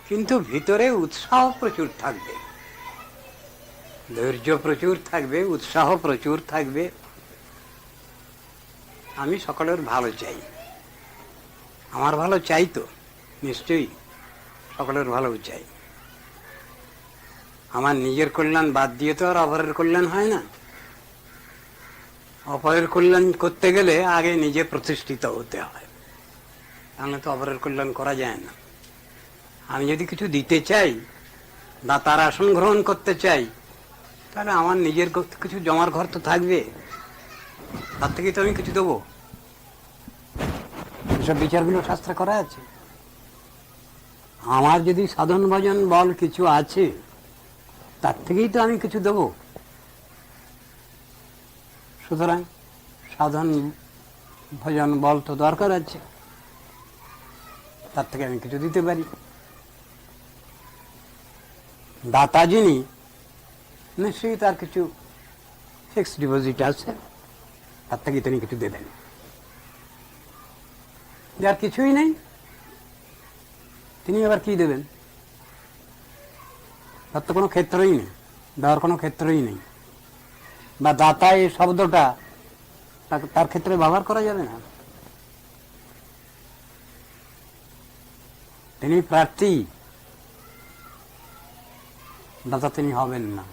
কিন্তু ভিতরে উৎসাহ প্রচুর থাকবে, ধৈর্য প্রচুর থাকবে, উৎসাহ প্রচুর থাকবে। আমি সকলের ভালো চাই, আমার ভালো চাই তো নিশ্চয়ই, সকলের ভালো চাই। আমার নিজের কল্যাণ বাদ দিয়ে তো আর অপরের কল্যাণ হয় না। অপরের কল্যাণ করতে গেলে আগে নিজে প্রতিষ্ঠিত হতে হয়, তাহলে তো অপরের কল্যাণ করা যায় না। আমি যদি কিছু দিতে চাই, দাতার আসন গ্রহণ করতে চাই, তাহলে আমার নিজের কিছু জমার ঘর তো থাকবে, তার থেকেই তো আমি কিছু দেবো। এসব বিচারগুলো শাস্ত্রে করা আছে। আমার যদি সাধন ভজন বল কিছু আছে, তার থেকেই তো আমি কিছু দেবো। সুতরাং সাধন ভজন বল তো দরকার আছে, তার থেকে আমি কিছু দিতে পারি। দাতা যিনি, নিশ্চয়ই তার কিছু ফিক্সড ডিপোজিট আছে, তার থেকে তিনি কিছু দেবেন। যার কিছুই নেই, তিনি আবার কি দেবেন? তার তো কোনো ক্ষেত্রই নেই, দেওয়ার কোনো ক্ষেত্রই নেই, বা দাতা এই শব্দটা তার ক্ষেত্রে ব্যবহার করা যাবে না। তিনি প্রার্থী, দাতা তিনি হবেন না।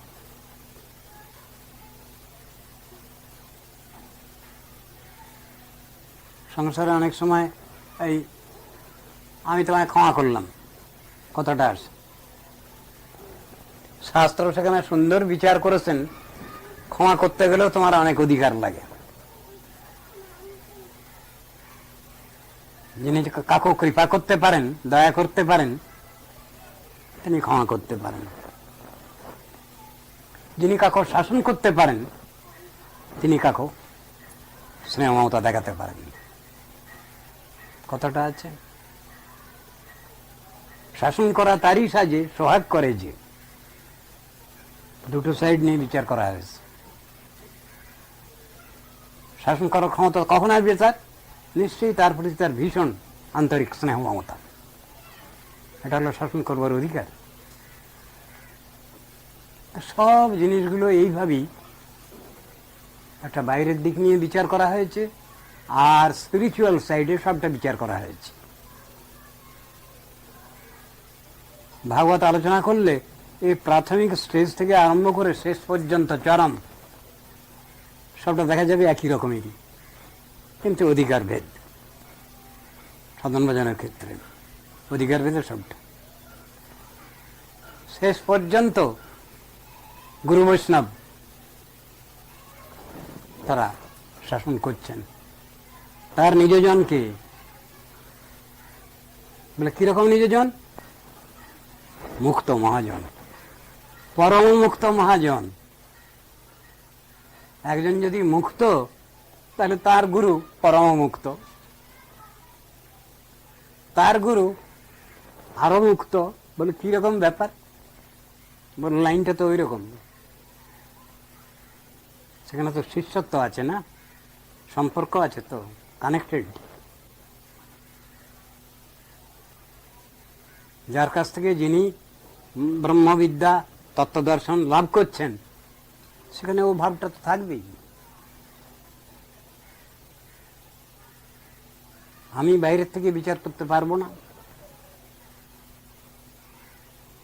সংসারে অনেক সময় এই আমি তোমায় ক্ষমা করলাম কথাটা আসে। শাস্ত্র সেখানে সুন্দর বিচার করেছেন, ক্ষমা করতে গেলেও তোমার অনেক অধিকার লাগে। যিনি কাকু কৃপা করতে পারেন, দয়া করতে পারেন, তিনি ক্ষমা করতে পারেন। যিনি কাকু শাসন করতে পারেন, তিনি কাকু স্নেহ মমতা দেখাতে পারেন। কথাটা আছে, শাসন করা তারই সাজে, সোহাগ করে যে। দুটো সাইড নিয়ে বিচার করা হয়েছে। শাসন করার ক্ষমতা কখন আসবে তার? নিশ্চয়ই তার প্রতি তার ভীষণ আন্তরিক স্নেহ মমতা, এটা হলো শাসন করবার অধিকার। সব জিনিসগুলো এইভাবেই একটা বাইরের দিক নিয়ে বিচার করা হয়েছে, আর স্পিরিচুয়াল সাইডে সবটা বিচার করা হয়েছে। ভাগবত আলোচনা করলে এই প্রাথমিক স্টেজ থেকে আরম্ভ করে শেষ পর্যন্ত চরম সবটা দেখা যাবে একই রকমেরই, কিন্তু অধিকার ভেদ। সাধন ভজনের ক্ষেত্রে অধিকার ভেদে সবটা শেষ পর্যন্ত গুরু বৈষ্ণব তারা শাসন করছেন। তার নিজজনকে বলে কিরকম নিজজন? মুক্ত মহাজন, পরম মুক্ত মহাজন। একজন যদি মুক্ত, তাহলে তার গুরু পরম মুক্ত, তার গুরু আরো মুক্ত। বলে কিরকম ব্যাপার? বলে লাইনটা তো ওই রকম। সেখানে তো শিষ্যত্ব আছে না, সম্পর্ক আছে, তো কানেক্টেড। যার কাছ থেকে যিনি ব্রহ্মবিদ্যা তত্ত্বদর্শন লাভ করছেন, সেখানে ও ভাবটা তো থাকবেই। আমি বাইরের থেকে বিচার করতে পারবো না,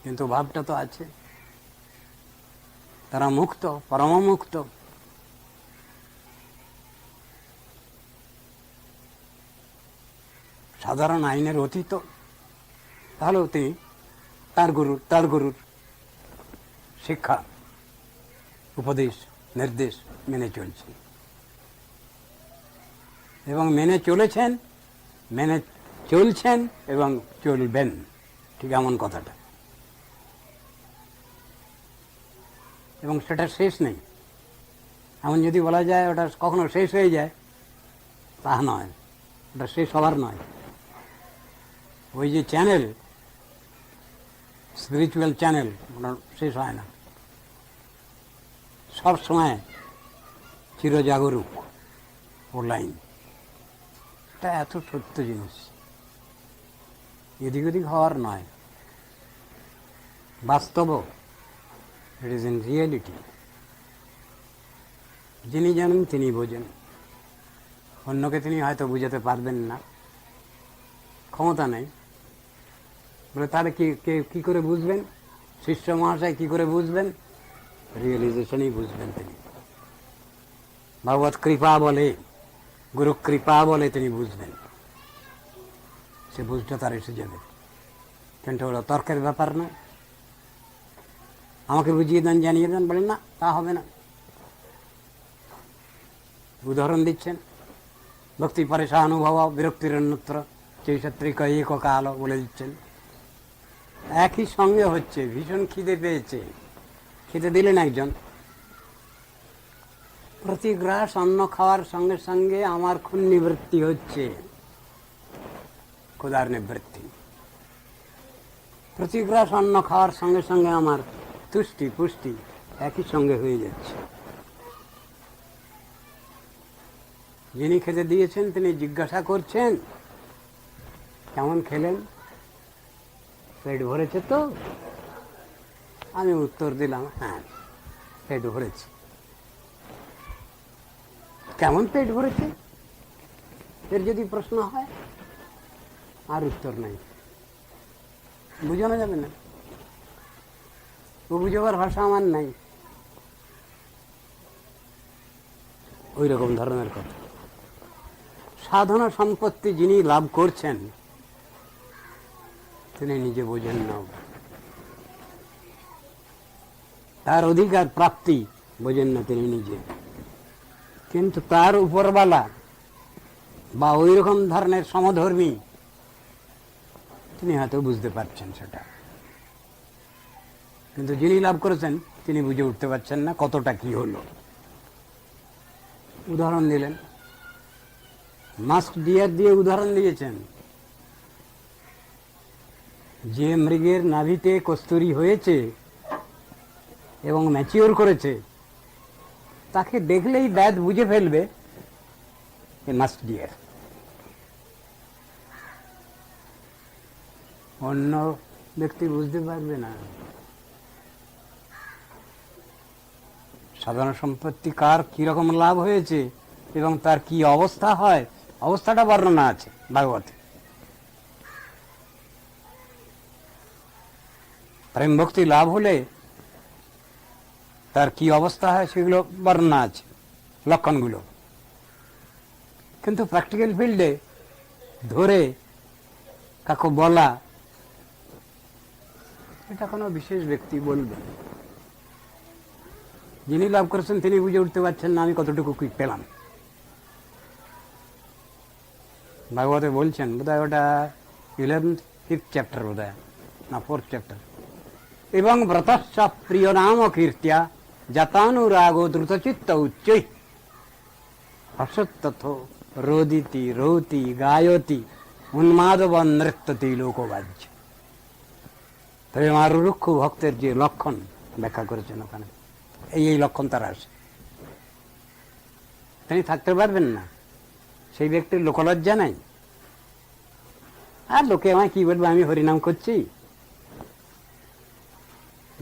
কিন্তু ভাবটা তো আছে। তারা মুক্ত, পরম মুক্ত। সাধারণ আইনের অতীত, তাহলেও তিনি তার গুরুর শিক্ষা, উপদেশ, নির্দেশ মেনে চলছেন, এবং মেনে চলেছেন, মেনে চলছেন এবং চলবেন, ঠিক এমন কথাটা। এবং সেটা শেষ নেই। এমন যদি বলা যায় ওটা কখনো শেষ হয়ে যায়, তা নয়, ওটা শেষ হবার নয়। ওই যে চ্যানেল, স্পিরিচুয়াল চ্যানেল, ওটা শেষ হয় না, সব সময় চিরজাগরুক ও লাইন। এটা এত সত্য জিনিস, এদিক ওদিক হওয়ার নয়। বাস্তব, ইট ইজ ইন রিয়েলিটি। যিনি জানেন তিনি বোঝেন, অন্যকে তিনি হয়তো বুঝাতে পারবেন না, ক্ষমতা নেই বলে তাহলে কি করে বুঝবেন? শিষ্য মহাশয় কি করে বুঝবেন? রিয়েলাইজেশনই বুঝবেন তিনি। ভগবত কৃপা বলে, গুরু কৃপা বলে তিনি বুঝবেন, সে বুঝতে তার এসে যাবে। কিন্তু ওরা তর্কের ব্যাপার না, আমাকে বুঝিয়ে দেন, জানিয়ে দেন, বলেন না তা হবে না। উদাহরণ দিচ্ছেন, ভক্তি পরে সহানুভব বিরক্তির অন্যত্র চৈষত্রিক এক কাল বলে দিচ্ছেন। একই সঙ্গে হচ্ছে, ভীষণ খিদে পেয়েছে, খেতে দিলেন একজন, প্রতি গ্রাস অন্ন খাওয়ার সঙ্গে সঙ্গে আমার খুন নিবৃত্তি হচ্ছে, ক্ষুধার নিবৃত্তি। প্রতি গ্রাস অন্ন খাওয়ার সঙ্গে সঙ্গে আমার তুষ্টি পুষ্টি একই সঙ্গে হয়ে যাচ্ছে। যিনি খেতে দিয়েছেন তিনি জিজ্ঞাসা করছেন, কেমন খেলেন? পেট ভরেছে তো? আমি উত্তর দিলাম, হ্যাঁ পেট ভরেছে। কেমন পেট ভরেছে এর যদি প্রশ্ন হয়, আর উত্তর নাই, বুঝানো যাবে না, ও বুঝাবার ভাষা আমার নাই। ওই রকম ধরনের কথা। সাধনা সম্পত্তি যিনি লাভ করছেন তিনি নিজে বোঝেন না, তার অধিকার প্রাপ্তি বোঝেন না তিনি নিজে, কিন্তু তার উপরওয়ালা বা ওই রকম ধরনের সমধর্মী তিনি হয়তো বুঝতে পারছেন সেটা, কিন্তু যিনি লাভ করেছেন তিনি বুঝে উঠতে পারছেন না কতটা কি হলো। উদাহরণ দিলেন, মাস্ক ডিয়ার দিয়ে উদাহরণ দিয়েছেন। যে মৃগের নাভিতে কস্তুরী হয়েছে এবং ম্যাচিওর করেছে, তাকে দেখলেই ব্যাধ বুঝে ফেলবে এ মাস্ক ডিয়ার। অন্য ব্যক্তি বুঝতে পারবে না। সাধারণ সম্পত্তি কার কিরকম লাভ হয়েছে এবং তার কি অবস্থা হয়, অবস্থাটা বর্ণনা আছে ভাগবতে। প্রেম ভক্তি লাভ হলে তার কি অবস্থা হয় সেগুলো বর্ণনা আছে, লক্ষণগুলো। কিন্তু প্র্যাকটিক্যাল ফিল্ডে ধরে কাকে বলা, এটা কোনো বিশেষ ব্যক্তি বলবেন। যিনি লাভ করেছেন তিনি বুঝে উঠতে পারছেন না আমি কতটুকু কি পেলাম। ভাগবতে বলছেন, বোধহয় ওটা 11th চ্যাপ্টার বোধহয়, না 4th চ্যাপ্টার, এবং ব্রতশ্চ প্রিয় নাম কীর্তিয়া যতানুরাগো দ্রুতচিত্ত উচ্চৈ হর্ষত্তথ রোদিতি রৌতি গায়তি উন্মাদব নৃত্যতি লোকবাজ্য। প্রেমারুক্ষ ভক্তের যে লক্ষণ ব্যাখ্যা করেছেন ওখানে, এই লক্ষণ তার আসে, তিনি থাকতে পারবেন না। সেই ব্যক্তির লোকলজ্জা নাই, আর লোকে আমায় কি বলবে, আমি হরিনাম করছি,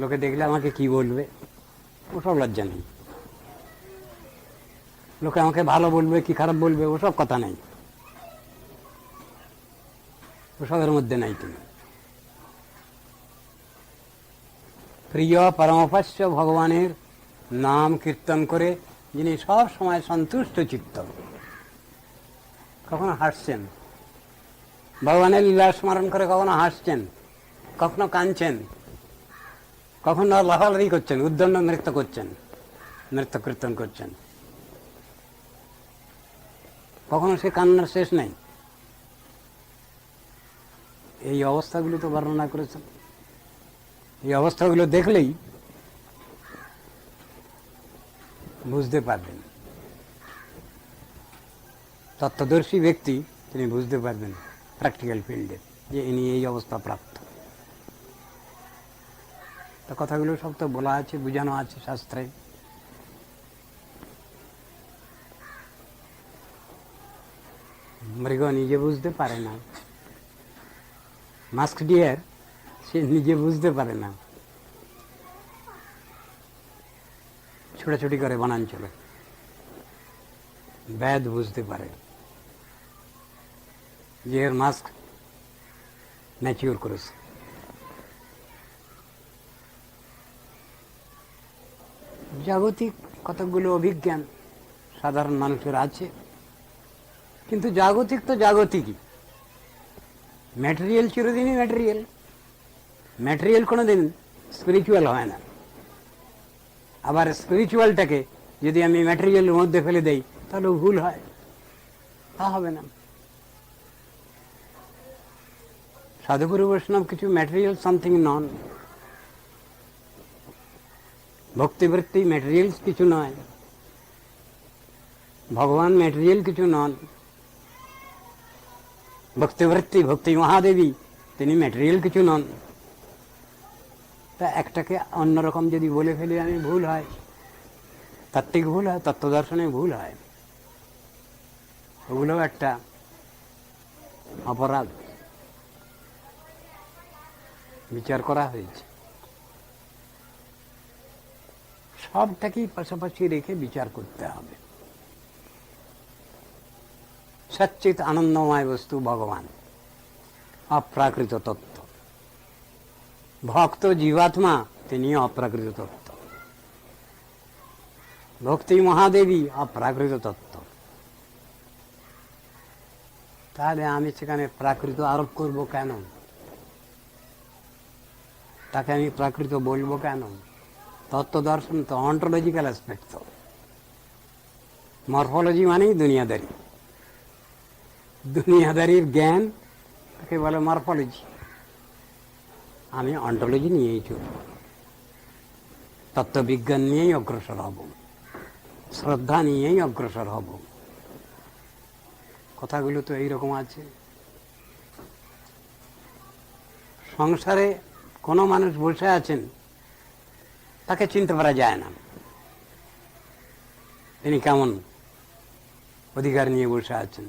লোকে দেখলে আমাকে কি বলবে, ওসব লজ্জা নেই। লোকে আমাকে ভালো বলবে কি খারাপ বলবে ওসব কথা নেই, ওসবের মধ্যে নাই তিনি। প্রিয় পরমপস্য ভগবানের নাম কীর্তন করে যিনি সব সময় সন্তুষ্ট চিত্ত, কখনো হাসছেন, ভগবানের লীলা স্মরণ করে কখনো হাসছেন, কখনো কাঁদছেন, কখনো লাফালাফি করছেন, উদ্দণ্ড নৃত্য করছেন, নৃত্য কীর্তন করছেন, কখনো সে কান্নার শেষ নেই। এই অবস্থাগুলো তো বর্ণনা করেছেন। এই অবস্থাগুলো দেখলেই বুঝতে পারবেন, তত্ত্বদর্শী ব্যক্তি তিনি বুঝতে পারবেন প্র্যাকটিক্যাল ফিল্ডে যে ইনি এই অবস্থা প্রাপ্ত। তো কথাগুলো সব তো বলা আছে, বোঝানো আছে শাস্ত্রে। মৃগ নিজে বুঝতে পারে না, মাস্ক ডিয়ার সে নিজে বুঝতে পারে না ছোটাছুটি করে বনাঞ্চলে, ব্যাধ বুঝতে পারে যে এর মাস্ক ম্যাচিওর করেছে। জাগতিক কতগুলো অভিজ্ঞান সাধারণ মানুষের আছে, কিন্তু জাগতিক তো জাগতিকই। ম্যাটেরিয়াল চিরদিনই ম্যাটেরিয়াল, ম্যাটেরিয়াল কোনোদিন স্পিরিচুয়াল হয় না। আবার স্পিরিচুয়ালটাকে যদি আমি ম্যাটেরিয়ালের মধ্যে ফেলে দেই তাহলে ভুল হয়, তা হবে না। সাধুগুরু বৈষ্ণব কিছু ম্যাটেরিয়াল সামথিং নন, ভক্তিবৃত্তি ম্যাটেরিয়ালস কিছু নয়, ভগবান ম্যাটেরিয়াল কিছু নন, ভক্তিবৃত্তি ভক্তি মহাদেবী তিনি ম্যাটেরিয়াল কিছু নন। তা একটাকে অন্যরকম যদি বলে ফেলি আমি, ভুল হয়, তাত্ত্বিক ভুল হয়, তত্ত্বদর্শনে ভুল হয়। ওগুলো একটা অপরাধ, বিচার করা হয়েছে। সবটাকেই পাশাপাশি রেখে বিচার করতে হবে। সচ্চিত আনন্দময় বস্তু ভগবান, অপ্রাকৃত তত্ত্ব। ভক্ত জীবাত্মা তিনি অপ্রাকৃত তত্ত্ব। ভক্তি মহাদেবী অপ্রাকৃত তত্ত্ব। তাহলে আমি সেখানে প্রাকৃত আরোপ করব কেন? তাকে আমি প্রাকৃত বলবো কেন? তত্ত্ব দর্শন তো অন্টোলজিক্যাল অ্যাসপেক্ট, তো মরফোলজি মানেই দুনিয়াদারি। দুনিয়াদারির জ্ঞান তাকে বলে মরফোলজি। আমি অন্টোলজি নিয়েই চলব, তত্ত্ববিজ্ঞান নিয়েই অগ্রসর হব, শ্রদ্ধা নিয়েই অগ্রসর হব। কথাগুলো তো এইরকম আছে। সংসারে কোনো মানুষ বসে আছেন, তাকে চিনতে পারা যায় না তিনি কেমন অধিকার নিয়ে বসে আছেন।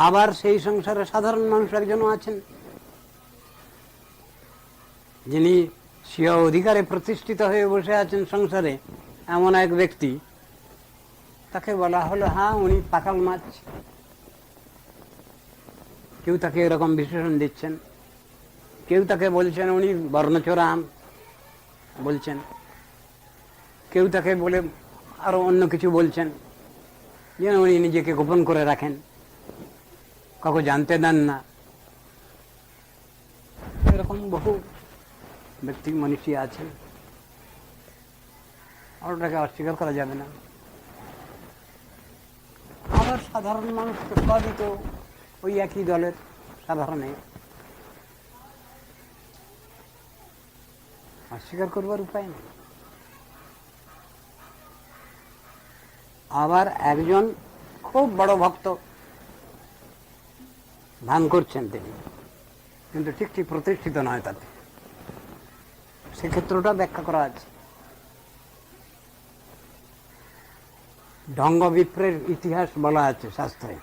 আবার সেই সংসারে সাধারণ মানুষ একজনও আছেন, যিনি স্বীয় অধিকারে প্রতিষ্ঠিত হয়ে বসে আছেন সংসারে, এমন এক ব্যক্তি, তাকে বলা হলো হ্যাঁ উনি পাকাল মাছ। কেউ তাকে এরকম বিশেষণ দিচ্ছেন, কেউ তাকে বলছেন উনি বর্ণচোরা আম বলছেন, কেউ তাকে বলে আরো অন্য কিছু বলছেন, যেন উনি নিজেকে গোপন করে রাখেন, কাউকে জানতে দেন না। এরকম বহু ব্যক্তি মনীষী আছেন, আর ওটাকে অস্বীকার করা যাবে না। আবার সাধারণ মানুষ তো সবই তো ওই একই দলের সাধারণে, অস্বীকার করবার উপায় নেই। আবার একজন খুব বড় ভক্ত ভান করছেন তিনি, কিন্তু ঠিক ঠিক প্রতিষ্ঠিত নয় তাতে, সেক্ষেত্রটা ব্যাখ্যা করা আছে। ঢঙ্গ বিপ্রের ইতিহাস বলা আছে শাস্ত্রে।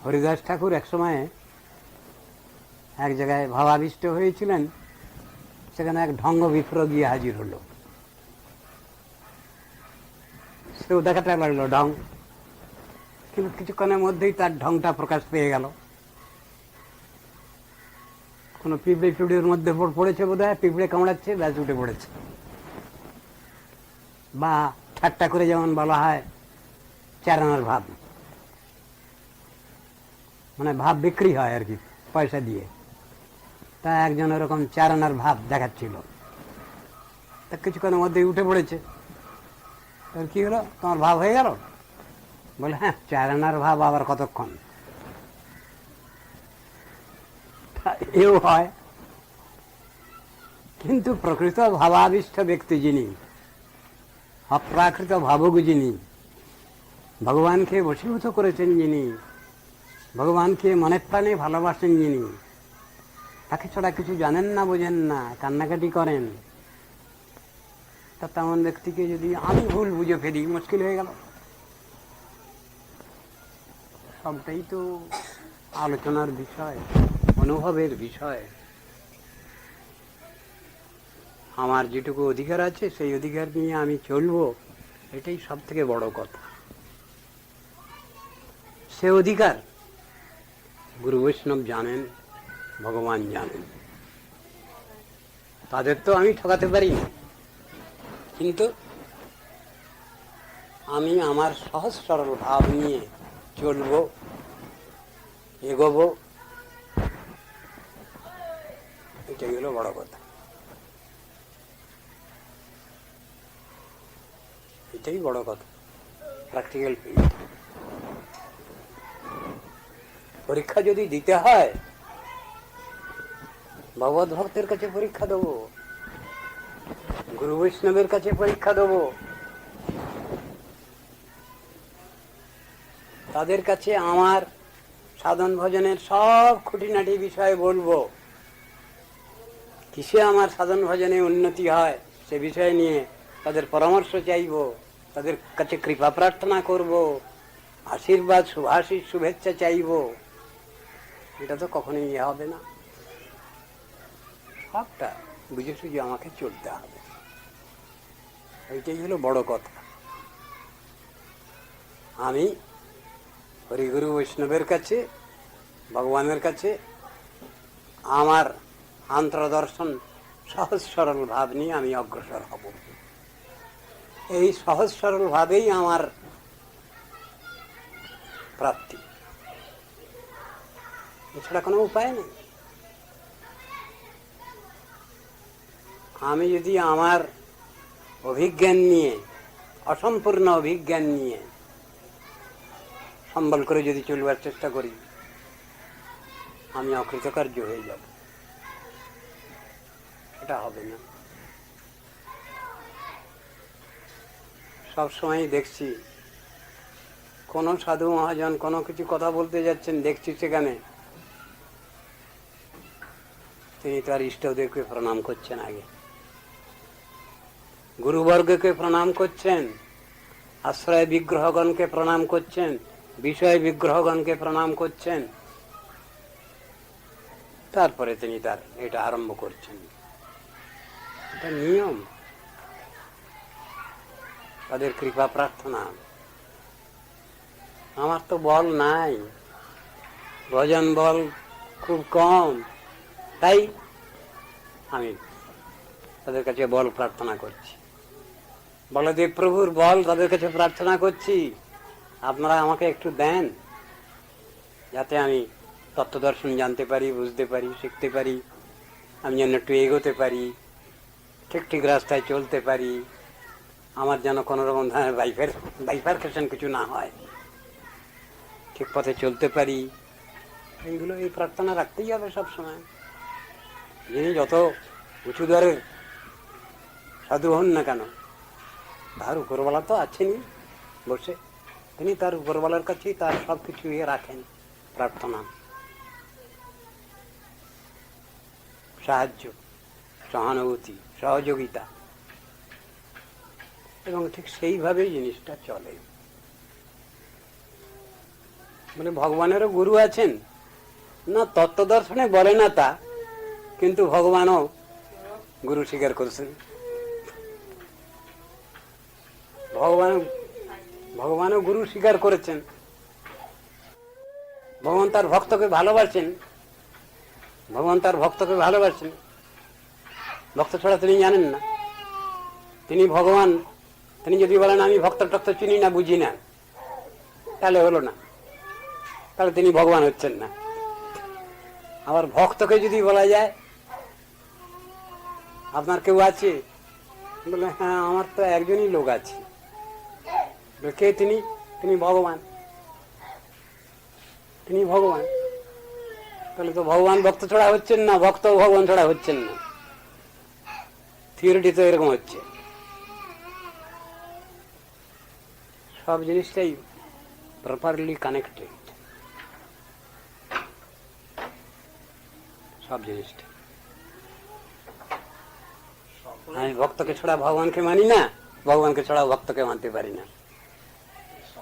হরিদাস ঠাকুর এক সময়ে এক জায়গায় ভাবাবিষ্ট হয়েছিলেন, সেখানে এক ঢঙ্গ বিপ্র গিয়ে হাজির হলো। সেও দেখাতে লাগলো ঢং, কিন্তু কিছুক্ষণের মধ্যেই তার ঢংটা প্রকাশ পেয়ে গেল। কোনো পিঁপড়ে টুড়ির মধ্যে পড়েছে বোধ হয়, পিঁপড়ে কামড়াচ্ছে, ব্যাস উঠে পড়েছে। বা ঠাট্টা করে যেমন বলা হয় চারানার ভাব, মানে ভাব বিক্রি হয় আর কি পয়সা দিয়ে, তা একজন এরকম চারানার ভাব দেখাচ্ছিল, তা কিছুক্ষণের মধ্যেই উঠে পড়েছে। তার কি হলো, তোমার ভাব হয়ে গেল? বলে হ্যাঁ, চারানার ভাব আবার কতক্ষণ। এও হয়, কিন্তু প্রকৃত ভাবাবিষ্ট ব্যক্তি যিনি, অপ্রাকৃত ভাবক যিনি, ভগবানকে বশীভূত করেছেন যিনি, ভগবানকে মনের প্রাণে ভালোবাসেন যিনি, তাকে ছাড়া কিছু জানেন না, বোঝেন না, কান্নাকাটি করেন, তা তেমন ব্যক্তিকে যদি আমি ভুল বুঝে ফেলি, মুশকিল হয়ে গেল। সবটাই তো আলোচনার বিষয়, অনুভবের বিষয়। আমার যেটুকু অধিকার আছে সেই অধিকার নিয়ে আমি চলবো, এটাই সব থেকে বড় কথা। সে অধিকার গুরু বৈষ্ণব জানেন, ভগবান জানেন, তাদের তো আমি ঠকাতে পারি না। কিন্তু আমি আমার সহজ সরল ভাব নিয়ে চলবো, এগোবো, এটাই হলো বড় কথা। এটাই বড় কথা, প্র্যাকটিক্যাল ফিল্ড। পরীক্ষা যদি দিতে হয়, ভগবত ভক্তের কাছে পরীক্ষা দেবো, গুরু বৈষ্ণবের কাছে পরীক্ষা দেবো, তাদের কাছে আমার সাধন ভজনের সব খুঁটিনাটি বিষয় বলবো, কিসে আমার সাধন ভজনে উন্নতি হয় সে বিষয় নিয়ে তাদের পরামর্শ চাইব, তাদের কাছে কৃপা প্রার্থনা করব, আশীর্বাদ শুভাশীষ শুভেচ্ছা চাইব। এটা তো কখনোই হবে না। সবটা বুঝে সুঝে আমাকে চলতে হবে, এইটাই হলো বড় কথা। আমি হরিগুরু বৈষ্ণবের কাছে, ভগবানের কাছে আমার আন্তর্দর্শন সহজ সরল ভাব নিয়ে আমি অগ্রসর হব। এই সহজ সরল ভাবেই আমার প্রাপ্তি, এছাড়া কোনো উপায় নেই। আমি যদি আমার অভিজ্ঞান নিয়ে, অসম্পূর্ণ অভিজ্ঞান নিয়ে সম্বল করে যদি চলবার চেষ্টা করি, আমি অকৃতকার্য হয়ে যাব, এটা হবে না। সবসময় দেখছি কোন সাধু মহাজন কোনো কিছু কথা বলতে যাচ্ছেন, দেখছি সেখানে তিনি তার ইষ্টদেরকে প্রণাম করছেন, আগে গুরুবর্গকে প্রণাম করছেন, আশ্রয় বিগ্রহগণকে প্রণাম করছেন, বিষয় বিগ্রহগণকে প্রণাম করছেন, তারপরে তিনি তার এটা আরম্ভ করছেন। এটা নিয়ম, তাদের কৃপা প্রার্থনা। আমার তো বল নাই, ভজন বল খুব কম, তাই আমি তাদের কাছে বল প্রার্থনা করছি। বলদেব প্রভুর বল তাদের কাছে প্রার্থনা করছি, আপনারা আমাকে একটু দেন, যাতে আমি তত্ত্বদর্শন জানতে পারি, বুঝতে পারি, শিখতে পারি, আমি যেন একটু এগোতে পারি, ঠিক ঠিক রাস্তায় চলতে পারি, আমার যেন কোনো রকম ধরনের বাইফারকেশন কিছু না হয়, ঠিক পথে চলতে পারি। এইগুলো, এই প্রার্থনা রাখতেই হবে সবসময়। যিনি যত উঁচু দরের সাধু হন না কেন, তার উপরওয়ালা তো আছেনই বসে, তিনি তার উপরওয়ালার কাছেই তার সব কিছু ইয়ে রাখেন, প্রার্থনা, সাহায্য, সহানুভূতি, সহযোগিতা, এবং ঠিক সেইভাবেই জিনিসটা চলে। মানে ভগবানেরও গুরু আছেন না, তত্ত্বদর্শনে বলে না তা, কিন্তু ভগবানও গুরু স্বীকার করছেন। ভগবানও গুরু স্বীকার করেছেন। ভগবান তার ভক্তকে ভালোবাসেন, ভগবান তার ভক্তকে ভালোবাসেন। ভক্ত ছাড়া তিনি জানেন না, তিনি ভগবান। তিনি যদি বলেন আমি ভক্ত টক্ত চিনি না, বুঝি না, তাহলে হলো না, তাহলে তিনি ভগবান হচ্ছেন না। আবার ভক্তকে যদি বলা যায় আপনার কেউ আছে, বলে হ্যাঁ আমার তো একজনই লোক আছে, কে তিনি? তিনি ভগবান, তিনি ভগবান। তাহলে তো ভগবান ভক্ত ছাড়া হচ্ছেন না, ভক্ত ভগবান ছাড়া হচ্ছেন না। থিওরিটি তো এরকম হচ্ছে। সব জিনিসটাই প্রপারলি কানেক্টেড, সব জিনিসটা। আমি ভক্তকে ছাড়া ভগবানকে মানি না, ভগবানকে ছাড়া ভক্তকে মানতে পারি না।